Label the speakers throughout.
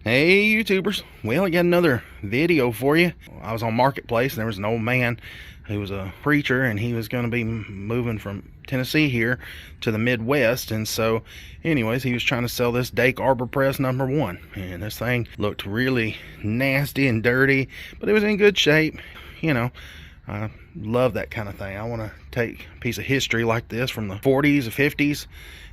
Speaker 1: Hey YouTubers, well I got another video for you. I was on Marketplace and there was an old man who was a preacher, and he was going to be moving from Tennessee here to the Midwest. And so anyways, he was trying to sell this DAKE Arbor press #1, and this thing looked really nasty and dirty, but it was in good shape. You know, I love that kind of thing. I want to take a piece of history like this from the 40s or 50s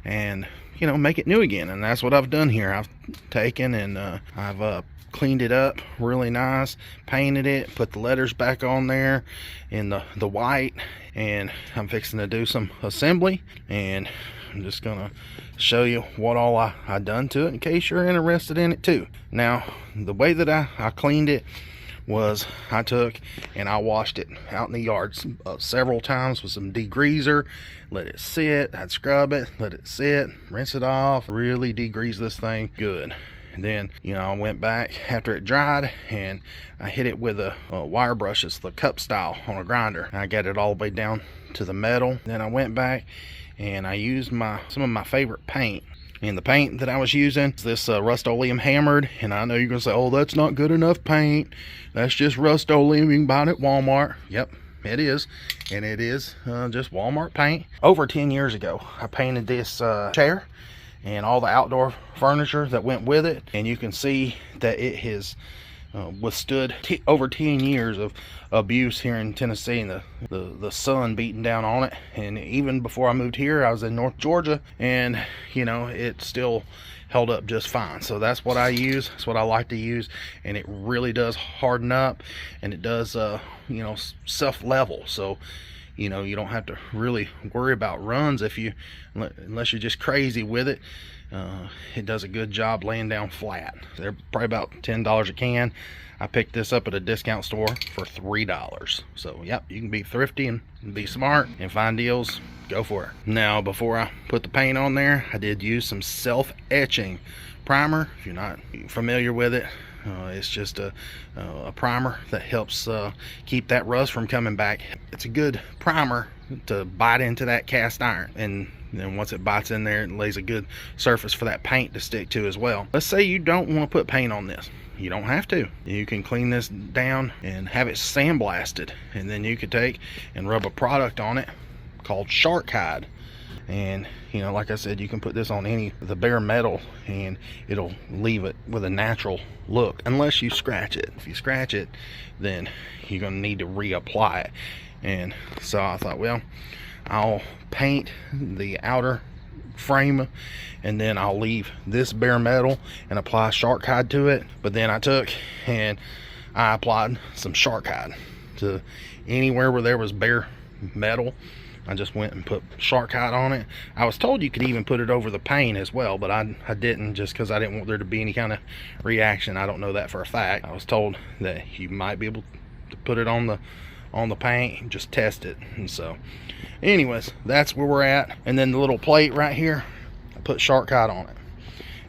Speaker 1: and, you know, make it new again. And that's what I've done here. I've taken and I've cleaned it up really nice, painted it, put the letters back on there in the white, and I'm fixing to do some assembly, and I'm just gonna show you what all I done to it in case you're interested in it too. Now, the way that I cleaned it was I took and I washed it out in the yard several times with some degreaser, let it sit, I'd scrub it, let it sit, rinse it off, really degrease this thing good. And then, you know, I went back after it dried and I hit it with a wire brushes, the cup style, on a grinder. I got it all the way down to the metal. Then I went back and I used some of my favorite paint. And the paint that I was using is this Rust-Oleum hammered. And I know you're gonna say, oh, that's not good enough paint, that's just Rust-Oleum, you can buy it at Walmart. Yep, it is. And it is just Walmart paint. Over 10 years ago, I painted this chair and all the outdoor furniture that went with it, and you can see that it has withstood over 10 years of abuse here in Tennessee, and the sun beating down on it. And even before I moved here, I was in North Georgia, and you know, it still held up just fine. So that's what I use, that's what I like to use, and it really does harden up, and it does you know, self-level. So you know, you don't have to really worry about runs unless you're just crazy with it. It does a good job laying down flat. They're probably about $10 a can. I picked this up at a discount store for $3. So yep, you can be thrifty and be smart and find deals. Go for it. Now, before I put the paint on there, I did use some self-etching primer. If you're not familiar with it, it's just a primer that helps keep that rust from coming back. It's a good primer to bite into that cast iron, and then once it bites in there, it lays a good surface for that paint to stick to as well. Let's say you don't want to put paint on this. You don't have to. You can clean this down and have it sandblasted, and then you could take and rub a product on it called shark hide. And you know, like I said, you can put this on the bare metal and it'll leave it with a natural look, unless you scratch it. If you scratch it, then you're gonna need to reapply it. And so I thought, well, I'll paint the outer frame and then I'll leave this bare metal and apply shark hide to it. But then I took and I applied some shark hide to anywhere where there was bare metal. I just went and put shark hide on it. I was told you could even put it over the paint as well, but I didn't, just because I didn't want there to be any kind of reaction. I don't know that for a fact. I was told that you might be able to put it on the paint and just test it. And so anyways, that's where we're at. And then the little plate right here, I put shark hide on it,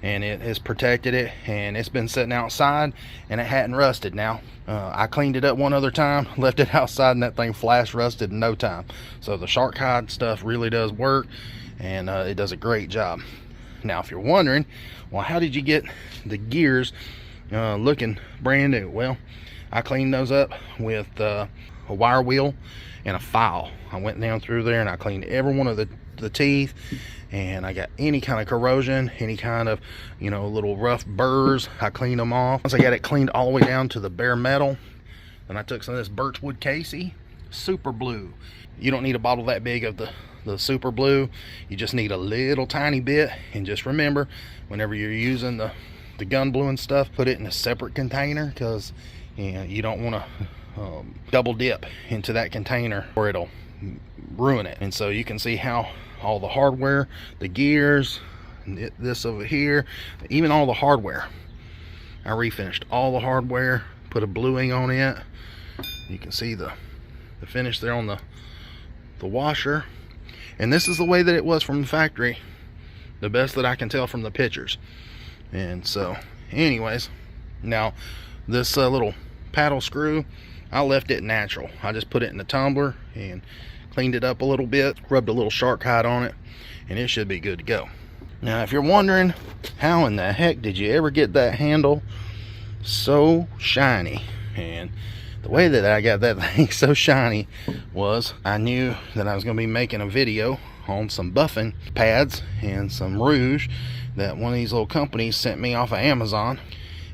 Speaker 1: and it has protected it, and it's been sitting outside and it hadn't rusted. Now I cleaned it up one other time, left it outside, and that thing flash rusted in no time. So the shark hide stuff really does work, and it does a great job. Now, if you're wondering, well, how did you get the gears looking brand new? Well, I cleaned those up with a wire wheel and a file. I went down through there and I cleaned every one of the teeth, and I got any kind of corrosion, any kind of, you know, little rough burrs, I cleaned them off. Once I got it cleaned all the way down to the bare metal, then I took some of this birchwood Casey super blue. You don't need a bottle that big of the super blue, you just need a little tiny bit. And just remember, whenever you're using the gun blue and stuff, put it in a separate container, because you know, you don't want to double dip into that container or it'll ruin it. And so you can see how all the hardware, the gears, this over here, even all the hardware, I refinished all the hardware, put a bluing on it. You can see the finish there on the washer, and this is the way that it was from the factory, the best that I can tell from the pictures. And so anyways, now this little paddle screw, I left it natural. I just put it in the tumbler and cleaned it up a little bit, rubbed a little shark hide on it, and it should be good to go. Now, if you're wondering how in the heck did you ever get that handle so shiny, and the way that I got that thing so shiny was I knew that I was going to be making a video on some buffing pads and some rouge that one of these little companies sent me off of Amazon.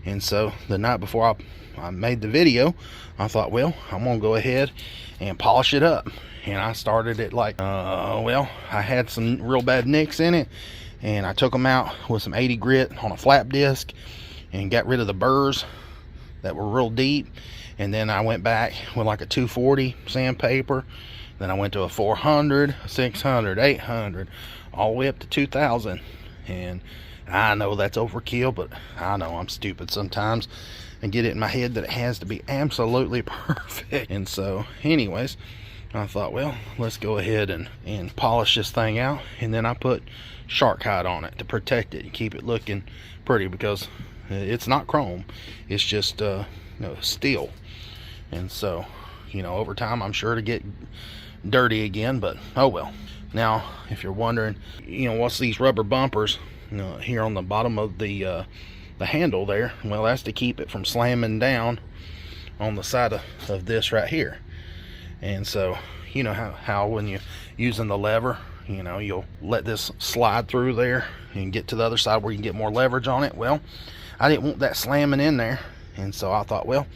Speaker 1: And so the night before I made the video, I thought, well, I'm gonna go ahead and polish it up. And I started it like well, I had some real bad nicks in it, and I took them out with some 80 grit on a flap disc and got rid of the burrs that were real deep. And then I went back with like a 240 sandpaper. Then I went to a 400, 600, 800, all the way up to 2000. And I know that's overkill, but I know I'm stupid sometimes and get it in my head that it has to be absolutely perfect. And so anyways, I thought, well, let's go ahead and polish this thing out. And then I put shark hide on it to protect it and keep it looking pretty, because it's not chrome, it's just steel. And so, over time I'm sure to get dirty again, but oh well. Now, if you're wondering, what's these rubber bumpers here on the bottom of the handle there, well, that's to keep it from slamming down on the side of this right here. And so how when you're using the lever, you'll let this slide through there and get to the other side where you can get more leverage on it. Well, I didn't want that slamming in there, and so I thought, well,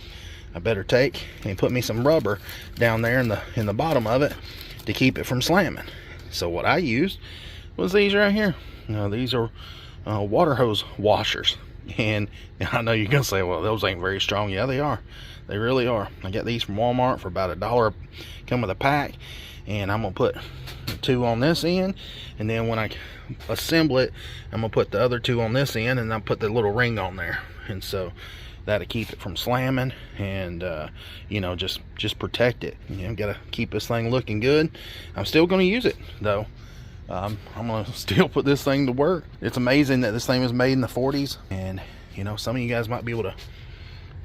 Speaker 1: I better take and put me some rubber down there in the bottom of it to keep it from slamming. So what I used was these right here. These are water hose washers. And I know you're gonna say, well, those ain't very strong. Yeah, they are. They really are. I got these from Walmart for about $1. Come with a pack. And I'm gonna put 2 on this end, and then when I assemble it, I'm gonna put the other 2 on this end, and I'll put the little ring on there. And so that'll keep it from slamming, and just protect it. Gotta keep this thing looking good. I'm still gonna use it though. I'm gonna still put this thing to work. It's amazing that this thing was made in the 40s, and some of you guys might be able to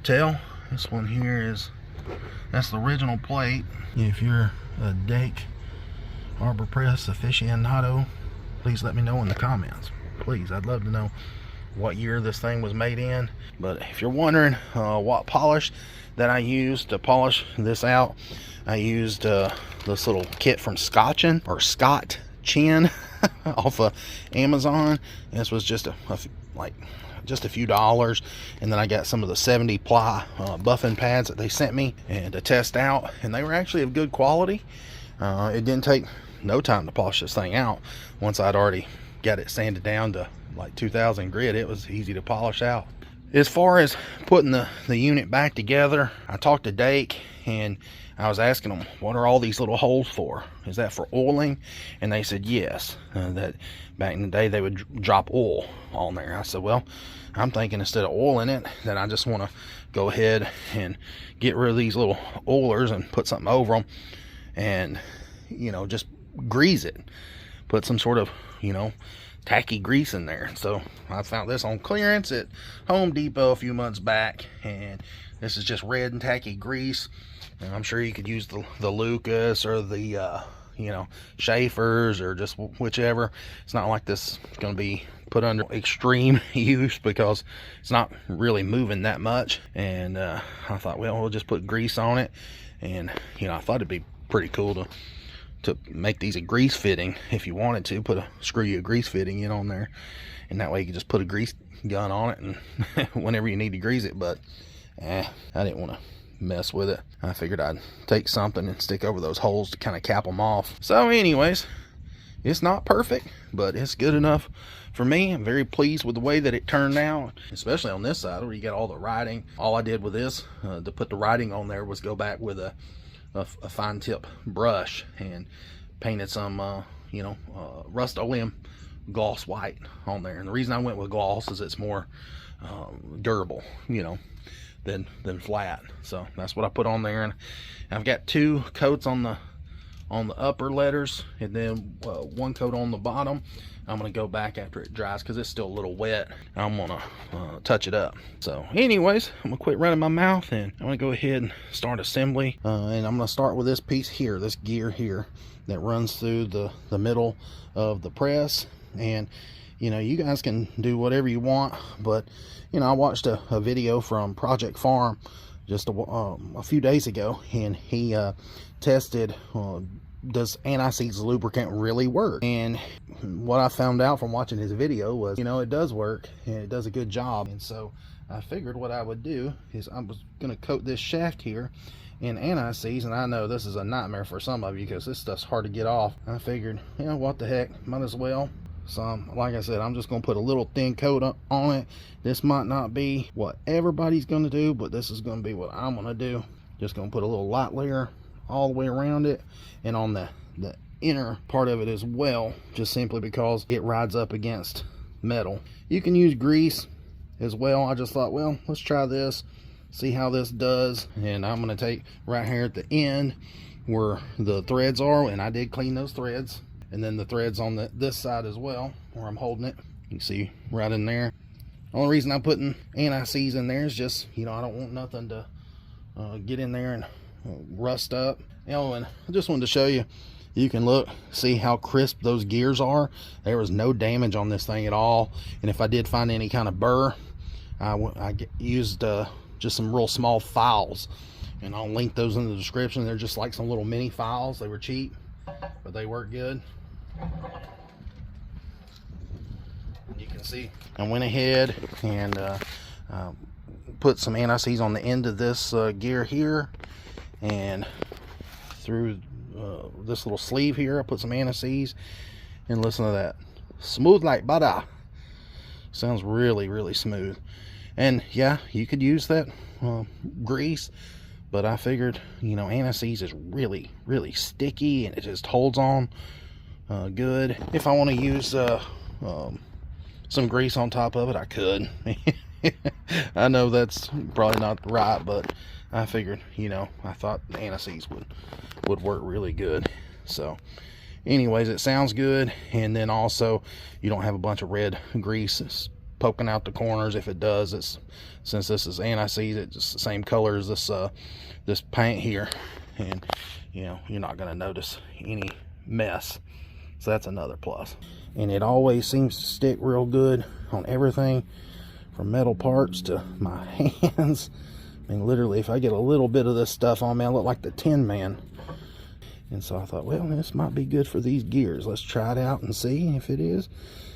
Speaker 1: tell. This one here that's the original plate. If you're a DAKE Arbor Press aficionado, please let me know in the comments. Please, I'd love to know what year this thing was made in. But if you're wondering what polish that I used to polish this out, I used this little kit from Scott Chin off of Amazon. This was just just a few dollars, and then I got some of the 70 ply buffing pads that they sent me and to test out, and they were actually of good quality. It didn't take no time to polish this thing out. Once I'd already got it sanded down to like 2000 grit, it was easy to polish out. As far as putting the unit back together, I talked to Dake, and I was asking them, what are all these little holes for? Is that for oiling? And they said yes, that back in the day they would drop oil on there. I said, well, I'm thinking instead of oiling it, that I just want to go ahead and get rid of these little oilers and put something over them, and just grease it, put some sort of tacky grease in there. So I found this on clearance at Home Depot a few months back, and this is just red and tacky grease. And I'm sure you could use the Lucas or the Schaefer's, or just whichever. It's not like this is going to be put under extreme use, because it's not really moving that much. And I thought, well, we'll just put grease on it. And I thought it'd be pretty cool to make these a grease fitting. If you wanted to put a grease fitting in on there, and that way you can just put a grease gun on it and whenever you need to grease it. But I didn't want to mess with it. I figured I'd take something and stick over those holes to kind of cap them off. So anyways, it's not perfect, but it's good enough for me. I'm very pleased with the way that it turned out, especially on this side where you got all the writing. All I did with this to put the writing on there was go back with a fine tip brush and painted some Rust-Oleum gloss white on there. And the reason I went with gloss is it's more durable than flat. So that's what I put on there. And I've got 2 coats on the upper letters, and then 1 coat on the bottom. I'm gonna go back after it dries because it's still a little wet. I'm gonna touch it up. So anyways, I'm gonna quit running my mouth, and I'm gonna go ahead and start assembly. And I'm gonna start with this piece here, this gear here that runs through the middle of the press. And you know, you guys can do whatever you want. But you know, I watched a video from Project Farm just a few days ago, and he tested does anti-seize lubricant really work. And what I found out from watching his video was, you know, it does work and it does a good job. And so I figured what I would do is I was going to coat this shaft here in anti-seize. And I know this is a nightmare for some of you because this stuff's hard to get off. I figured, you know, what the heck, might as well. So like I said, I'm just going to put a little thin coat on it. This might not be what everybody's going to do, but this is going to be what I'm going to do. Just going to put a little light layer all the way around it and on the inner part of it as well, just simply because it rides up against metal. You can use grease as well. I just thought, well, let's try this, see how this does. And I'm going to take right here at the end where the threads are, and I did clean those threads, and then the threads on this side as well where I'm holding it. You can see right in there. Only reason I'm putting anti-seize in there is just, you know, I don't want nothing to get in there and rust up. You know, and I just wanted to show you, you can look, see how crisp those gears are. There was no damage on this thing at all. And if I did find any kind of burr, I used just some real small files, and I'll link those in the description. They're just like some little mini files. They were cheap, but they work good. And you can see I went ahead and put some anti-seize on the end of this gear here, and through this little sleeve here I put some anti-seize, and listen to that, smooth like butter. Sounds really, really smooth. And yeah, you could use that grease, but I figured, you know, anti-seize is really, really sticky, and it just holds on good. If I want to use some grease on top of it, I could. I know that's probably not right, but I figured, you know, I thought the anti-seize would work really good. So anyways, it sounds good. And then also, you don't have a bunch of red grease poking out the corners. If it does, it's, since this is anti-seize, it's just the same color as this paint here, and you know, you're not going to notice any mess. So that's another plus. And it always seems to stick real good on everything, from metal parts to my hands. I mean, literally, if I get a little bit of this stuff on me, I look like the Tin Man. And so I thought, well, this might be good for these gears. Let's try it out and see. If it is,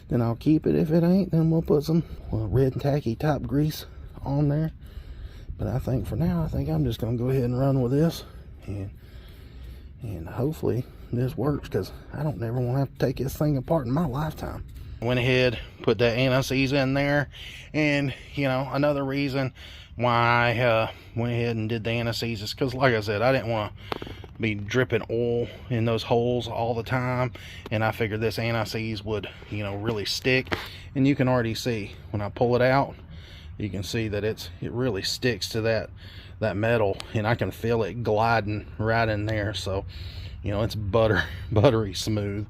Speaker 1: then I'll keep it. If it ain't, then we'll put some red tacky type grease on there. But I think for now, I think I'm just going to go ahead and run with this. And hopefully this works, because I don't ever want to have to take this thing apart in my lifetime. Went ahead, put that anti-seize in there. And, you know, another reason why I went ahead and did the anti-seize is because, like I said, I didn't want to be dripping oil in those holes all the time, and I figured this anti-seize would, you know, really stick. And you can already see when I pull it out, you can see that it really sticks to that metal, and I can feel it gliding right in there. So, you know, it's buttery smooth.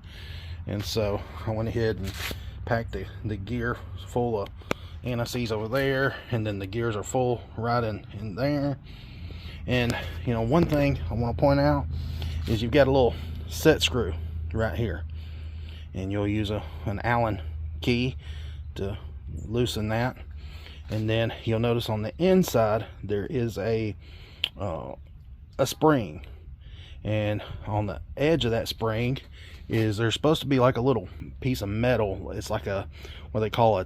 Speaker 1: And so I went ahead and packed the gear full of anti-seize over there, and then the gears are full right in there. And you know, one thing I want to point out is you've got a little set screw right here, and you'll use an Allen key to loosen that. And then you'll notice on the inside there is a spring, and on the edge of that spring is there's supposed to be like a little piece of metal. It's like a, what they call a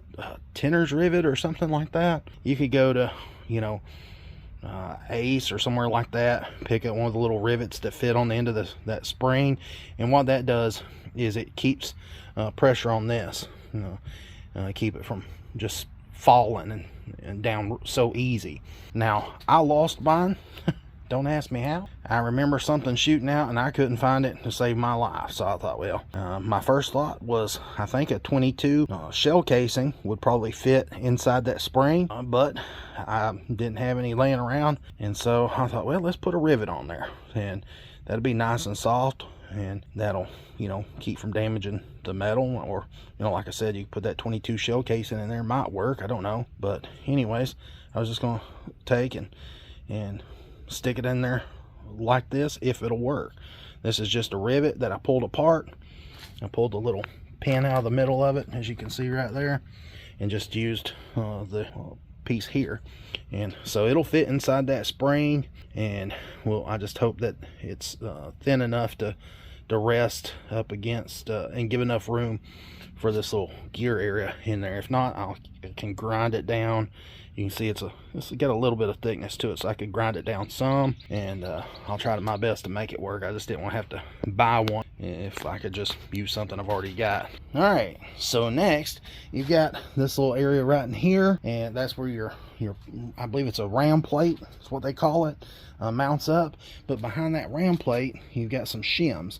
Speaker 1: tinner's rivet or something like that. You could go to, you know, Ace or somewhere like that, pick up one of the little rivets that fit on the end of that spring, and what that does is it keeps pressure on this, you know, keep it from just falling and down so easy. Now, I lost mine. Don't ask me how. I remember something shooting out and I couldn't find it to save my life. So I thought, well, my first thought was, I think a 22 shell casing would probably fit inside that spring, but I didn't have any laying around. And so I thought, well, let's put a rivet on there, and that'll be nice and soft, and that'll, you know, keep from damaging the metal. Or, you know, like I said, you can put that 22 shell casing in there, might work, I don't know. But anyways, I was just gonna take and stick it in there like this, if it'll work. This is just a rivet that I pulled apart. I pulled the little pin out of the middle of it, as you can see right there, and just used the piece here, and so it'll fit inside that spring. And well, I just hope that it's thin enough to rest up against and give enough room for this little gear area in there. If not, I can grind it down. You can see it's got a little bit of thickness to it, so I could grind it down some, and I'll try my best to make it work. I just didn't want to have to buy one if I could just use something I've already got. All right, so next you've got this little area right in here, and that's where your I believe it's a ram plate, that's what they call it, mounts up. But behind that ram plate you've got some shims,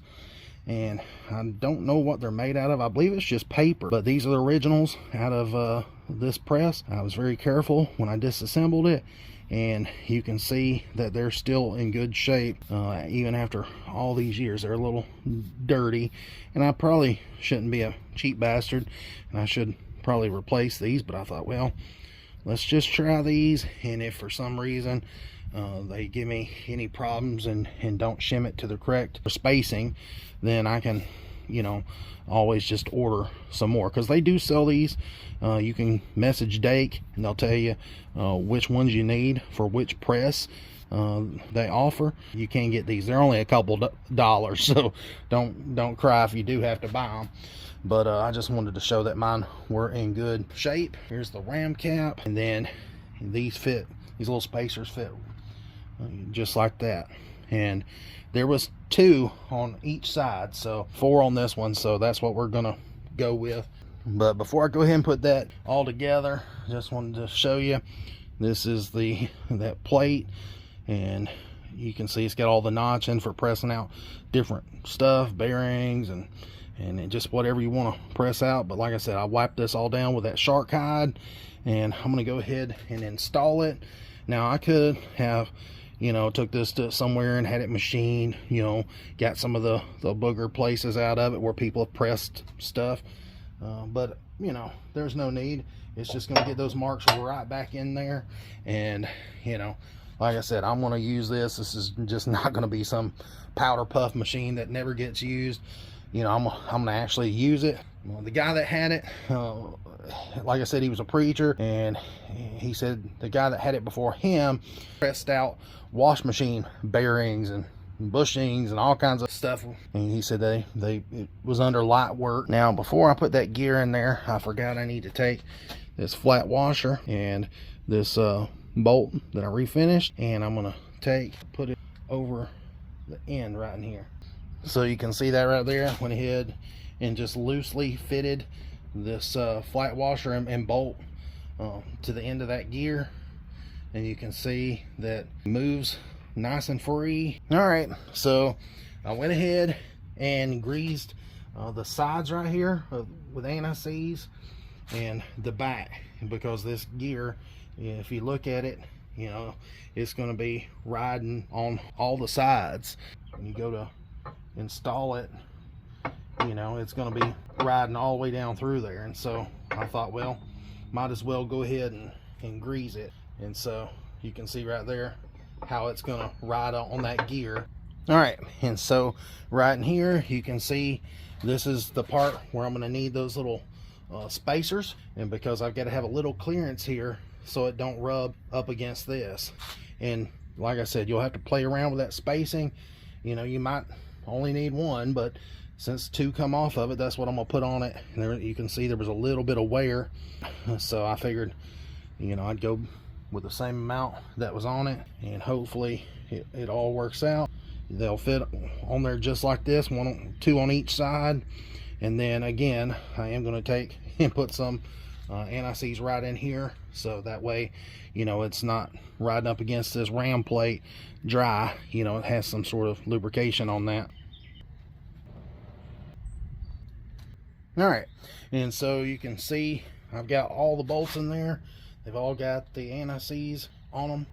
Speaker 1: and I don't know what they're made out of. I believe it's just paper, but these are the originals out of this press. I was very careful when I disassembled it, and you can see that they're still in good shape even after all these years. They're a little dirty, and I probably shouldn't be a cheap bastard, and I should probably replace these, but I thought, well, let's just try these, and if for some reason they give me any problems and don't shim it to the correct spacing, then I can, you know, always just order some more, because they do sell these. You can message Dake and they'll tell you which ones you need for which press they offer. You can get these. They're only a couple dollars, so don't cry if you do have to buy them. But I just wanted to show that mine were in good shape. Here's the ram cap, and then these little spacers fit just like that. And there was 2 on each side, so 4 on this one, so that's what we're gonna go with. But before I go ahead and put that all together, just wanted to show you, this is that plate, and you can see it's got all the notching for pressing out different stuff, bearings and just whatever you want to press out. But like I said, I wiped this all down with that shark hide, and I'm gonna go ahead and install it. Now I could have, you know, took this to somewhere and had it machined, you know, got some of the booger places out of it where people have pressed stuff, but you know, there's no need. It's just going to get those marks right back in there. And you know, like I said, I'm going to use this. This is just not going to be some powder puff machine that never gets used. You know, I'm going to actually use it. Well, the guy that had it, like I said, he was a preacher, and he said the guy that had it before him pressed out wash machine bearings and bushings and all kinds of stuff, and he said it was under light work. Now, before I put that gear in there, I forgot I need to take this flat washer and this bolt that I refinished, and I'm gonna put it over the end right in here. So you can see that right there. I went ahead and just loosely fitted this flat washer and bolt to the end of that gear, and you can see that it moves nice and free. All right, so I went ahead and greased the sides right here with anti-seize, and the back, because this gear, if you look at it, you know, it's going to be riding on all the sides. When you go to install it, you know, it's going to be riding all the way down through there. And so I thought, well, might as well go ahead and grease it. And so you can see right there how it's going to ride on that gear. All right, and so right in here you can see this is the part where I'm going to need those little spacers, and because I've got to have a little clearance here so it don't rub up against this. And like I said, you'll have to play around with that spacing. You know, you might only need one, but since 2 come off of it, that's what I'm gonna put on it. And there you can see there was a little bit of wear, so I figured, you know, I'd go with the same amount that was on it, and hopefully it all works out. They'll fit on there just like this, 2 on each side. And then again, I am going to take and put some anti-seize right in here, so that way, you know, it's not riding up against this ram plate dry. You know, it has some sort of lubrication on that. All right, and so you can see I've got all the bolts in there. They've all got the anti-seize on them.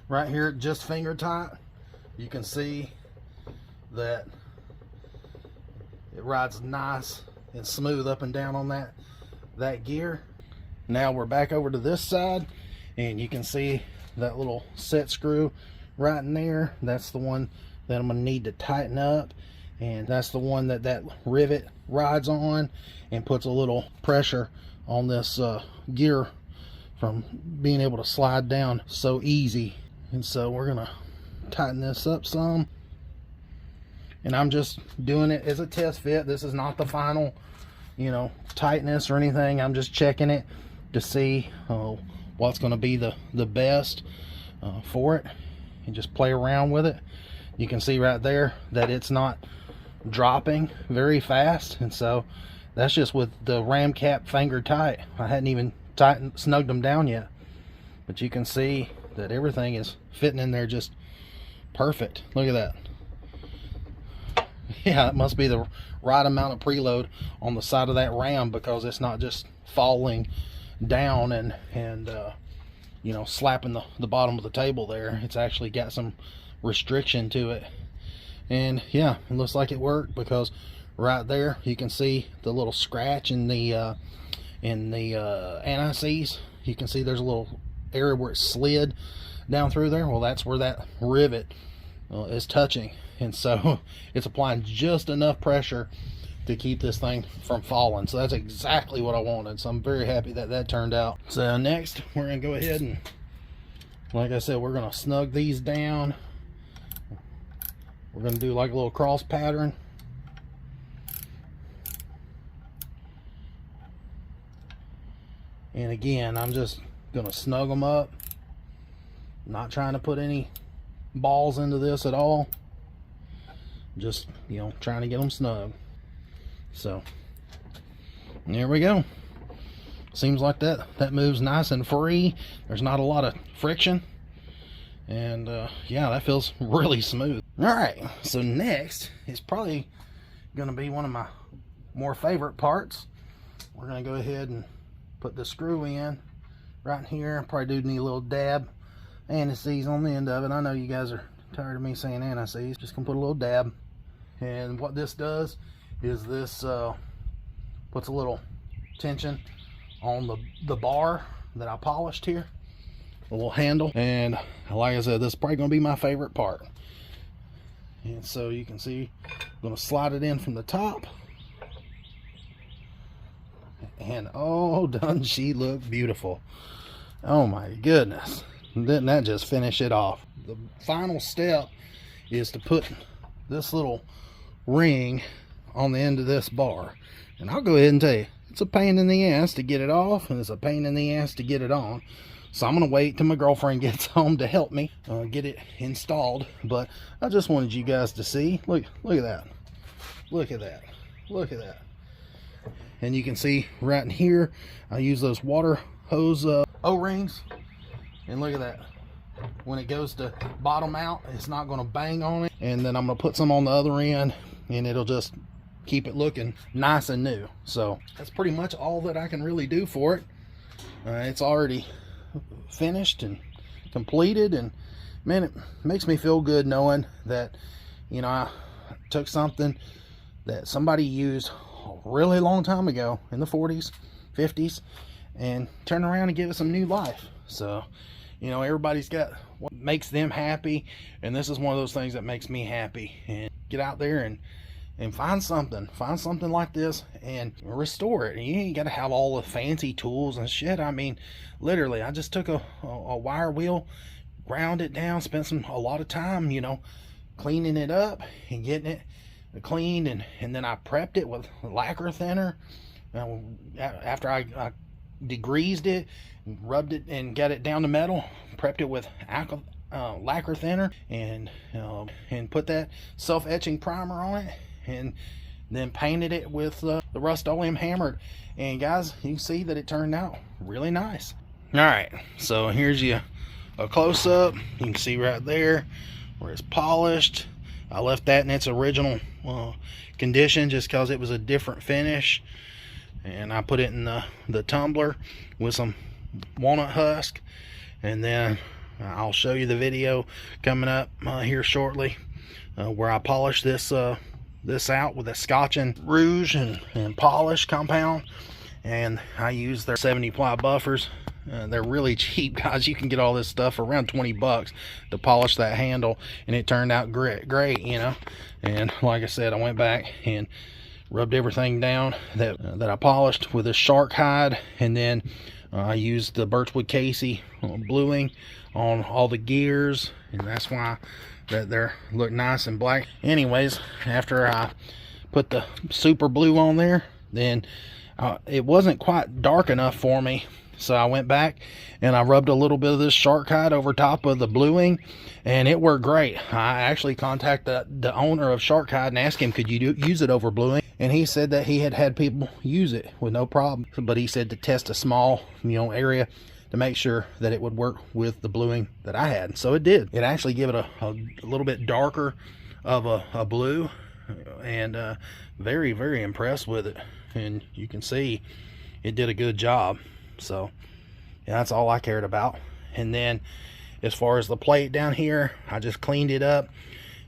Speaker 1: Right here, just finger tight, you can see that it rides nice and smooth up and down on that gear. Now we're back over to this side, and you can see that little set screw right in there. That's the one that I'm gonna need to tighten up. and that's the one that that rivet rides on and puts a little pressure on this gear from being able to slide down so easy. And so we're gonna tighten this up some, and I'm just doing it as a test fit. This is not the final, you know, tightness or anything. I'm just checking it to see what's going to be the best for it, and just play around with it. You can see right there that it's not dropping very fast, and so that's just with the ram cap finger tight. I hadn't even snugged them down yet, but you can see that everything is fitting in there just perfect. Look at that. Yeah, it must be the right amount of preload on the side of that ram, because it's not just falling down and you know, slapping the bottom of the table there. It's actually got some restriction to it. And yeah, it looks like it worked, because right there you can see the little scratch in the anti-seize. You can see there's a little area where it slid down through there. Well, that's where that rivet is touching, and so it's applying just enough pressure to keep this thing from falling. So that's exactly what I wanted, so I'm very happy that that turned out. So next we're gonna go ahead and, like I said, we're gonna snug these down. We're gonna do like a little cross pattern. And again, I'm just gonna snug them up, not trying to put any balls into this at all, just, you know, trying to get them snug. So there we go. Seems like that moves nice and free. There's not a lot of friction, and yeah, that feels really smooth. All right, so next is probably gonna be one of my more favorite parts. We're gonna go ahead and put the screw in right here. Probably do need a little dab anti-seize on the end of it. I know you guys are tired of me saying anti-seize. Just gonna put a little dab, and what this does is this puts a little tension on the bar that I polished here, a little handle. And like I said, this is probably gonna be my favorite part. And so you can see I'm gonna slide it in from the top, and oh, doesn't she look beautiful? Oh my goodness, didn't that just finish it off? The final step is to put this little ring on the end of this bar, and I'll go ahead and tell you, it's a pain in the ass to get it off, and it's a pain in the ass to get it on. So I'm gonna wait till my girlfriend gets home to help me get it installed. But I just wanted you guys to see. Look at that, look at that, look at that. And you can see right in here, I use those water hose O-rings, and look at that. When it goes to bottom out, it's not going to bang on it. And then I'm going to put some on the other end, and it'll just keep it looking nice and new. So that's pretty much all that I can really do for it. It's already finished and completed, and man, it makes me feel good knowing that, you know, I took something that somebody used a really long time ago in the 40s, 50s, and turn around and give it some new life. So, you know, everybody's got what makes them happy, and this is one of those things that makes me happy. And get out there and find something like this and restore it. And you ain't got to have all the fancy tools and shit. I mean, literally, I just took a wire wheel, ground it down, spent a lot of time, you know, cleaning it up and getting it cleaned, and then I prepped it with lacquer thinner. After I degreased it, rubbed it and got it down to metal, prepped it with lacquer thinner, and put that self-etching primer on it, and then painted it with the Rust-Oleum hammered. And guys, you can see that it turned out really nice. All right, so here's a close-up. You can see right there where it's polished. I left that in its original condition just because it was a different finish, and I put it in the tumbler with some walnut husk. And then I'll show you the video coming up here shortly where I polish this out with a Scotch and rouge and polish compound, and I use their 70 ply buffers They're really cheap, guys. You can get all this stuff for around 20 bucks to polish that handle, and it turned out great, you know. And like I said, I went back and rubbed everything down that I polished with a shark hide, and then I used the birchwood Casey bluing on all the gears, and that's why that they look nice and black. Anyways, after I put the super blue on there, then it wasn't quite dark enough for me, so I went back and I rubbed a little bit of this shark hide over top of the bluing, and it worked great. I actually contacted the owner of Shark Hide and asked him, could you use it over bluing? And he said that he had people use it with no problem, but he said to test a small, you know, area to make sure that it would work with the bluing that I had. So it did. It actually gave it a little bit darker of a blue, and very, very impressed with it. And you can see it did a good job. So yeah, that's all I cared about. And then as far as the plate down here, I just cleaned it up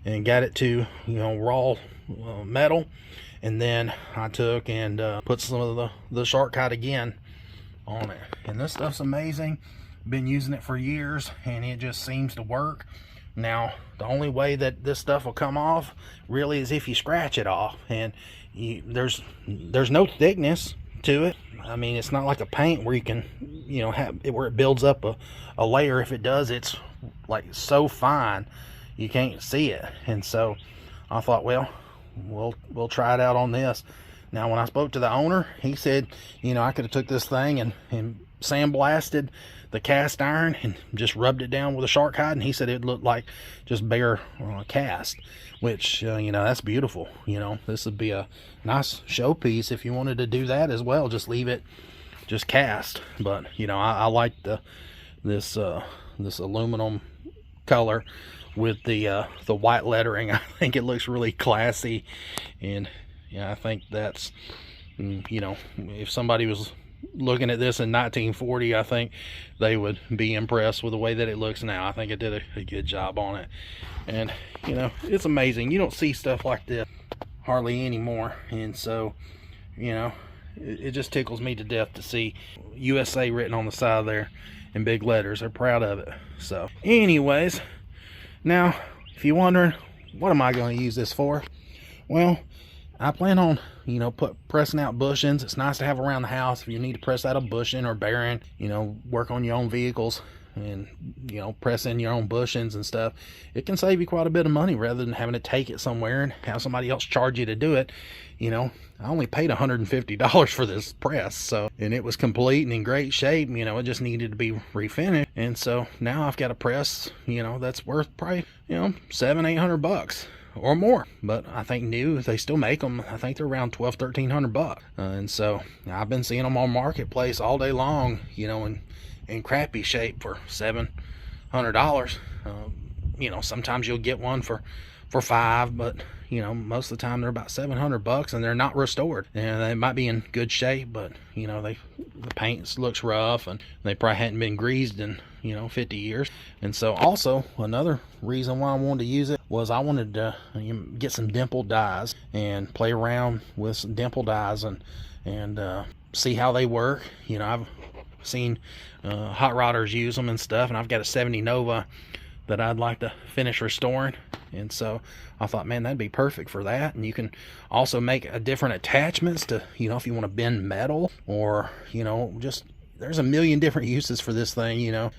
Speaker 1: and got it to, you know, raw metal. And then I took and put some of the shark hide again on it. And this stuff's amazing. Been using it for years, and it just seems to work. Now, the only way that this stuff will come off really is if you scratch it off. And there's no thickness to it. I mean, it's not like a paint where you can, you know, have it where it builds up a layer. If it does, it's like so fine you can't see it. And so I thought, well, we'll try it out on this. Now, when I spoke to the owner, he said, you know, I could have took this thing and sandblasted the cast iron and just rubbed it down with a shark hide, and he said it looked like just bare cast, which you know, that's beautiful. You know, this would be a nice showpiece if you wanted to do that as well. Just leave it just cast. But you know, I like this aluminum color with the white lettering. I think it looks really classy, and yeah, I think that's, you know, if somebody was looking at this in 1940, I think they would be impressed with the way that it looks now. I think it did a good job on it. And you know, it's amazing. You don't see stuff like this hardly anymore, and so, you know, it just tickles me to death to see USA written on the side there in big letters. They're proud of it. So anyways, now if you're wondering what am I going to use this for, well, I plan on, you know, pressing out bushings. It's nice to have around the house if you need to press out a bushing or bearing, you know, work on your own vehicles and, you know, press in your own bushings and stuff. It can save you quite a bit of money rather than having to take it somewhere and have somebody else charge you to do it. You know, I only paid $150 for this press, so, and it was complete and in great shape. You know, it just needed to be refinished. And so now I've got a press, you know, that's worth probably, you know, $700-800 or more. But I think new, they still make them. I think they're around $1,200-1,300. And so I've been seeing them on Marketplace all day long, you know, in crappy shape for $700. You know, sometimes you'll get one for $5, but you know, most of the time they're about $700, and they're not restored. And they might be in good shape, but you know, the paint looks rough, and they probably hadn't been greased in, you know, 50 years. And so also another reason why I wanted to use it was I wanted to get some dimple dyes and play around with some dimple dyes and see how they work. You know, I've seen hot rodders use them and stuff, and I've got a 70 Nova that I'd like to finish restoring. And so I thought, man, that'd be perfect for that. And you can also make different attachments to, you know, if you want to bend metal, or, you know, just, there's a million different uses for this thing. You know,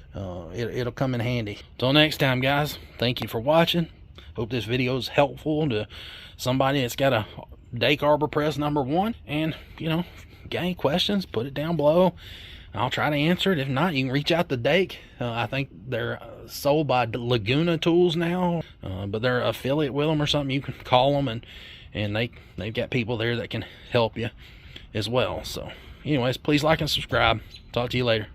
Speaker 1: it'll come in handy. Till next time, guys, thank you for watching. Hope this video is helpful to somebody that's got a Dake Arbor press #1. And you know, got any questions, put it down below. I'll try to answer it. If not, you can reach out to Dake. I think they're sold by Laguna Tools now, but they're affiliate with them or something. You can call them, and they've got people there that can help you as well. So anyways, please like and subscribe. Talk to you later.